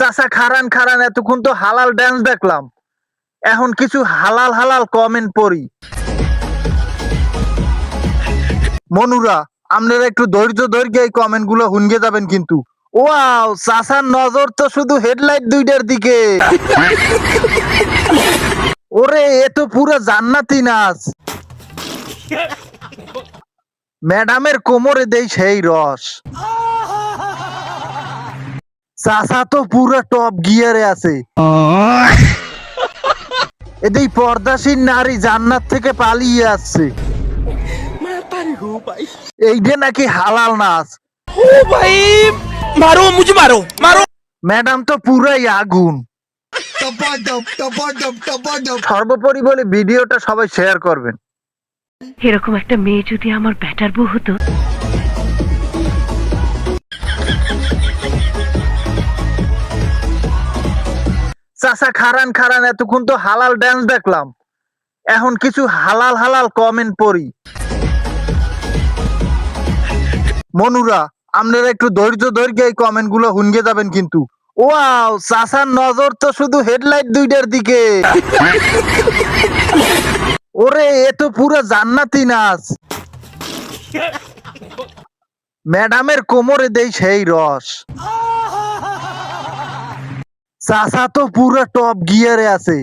চাচা খারান খারান, এতক্ষণ তো হালাল ড্যান্স দেখলাম, এখন কিছু হালাল হালাল কমেন্ট পড়ি। মনুরা, আপনারা একটু ধৈর্য ধৈর্য এই কমেন্ট গুলো হুনগে যাবেন কিন্তু। ওয়াও, চাচার নজর তো শুধু হেডলাইট দুইটার দিকে। ওরে, এ তো পুরো জান্নাতি নাচ। ম্যাডামের কোমরে দেই সেই রস। চাচা তো পুরো টপ গিয়ারে আছে। এদিকে পর্দাসীন নারী জান্নাত থেকে পালিয়ে আসছে। এইটা নাকি হালাল নাচ। ओ भाई मारो मुझे मारो मारो। ম্যাডাম তো পুরাই আগুন। সর্বোপরি বলে ভিডিওটা সবাই শেয়ার করবেন। এরকম একটা মেয়ে যদি আমার ব্যাটার বউ হতো। চাচা খারান খারান, এতক্ষণ তো হালাল ড্যান্স দেখলাম, এখন কিছু হালাল হালাল কমেন্ট পড়ি। মনুরা, আপনারা একটু ধৈর্য ধৈর্য এই কমেন্ট গুলো হুনগে যাবেন কিন্তু। ওয়াও, চাচার নজর তো শুধু হেডলাইট দুইটার দিকে। ওরে, এ তো পুরো জান্নাতি নাচ। ম্যাডামের কোমরে দেই সেই রস। চাচা তো পুরো টপ গিয়ারে আছে।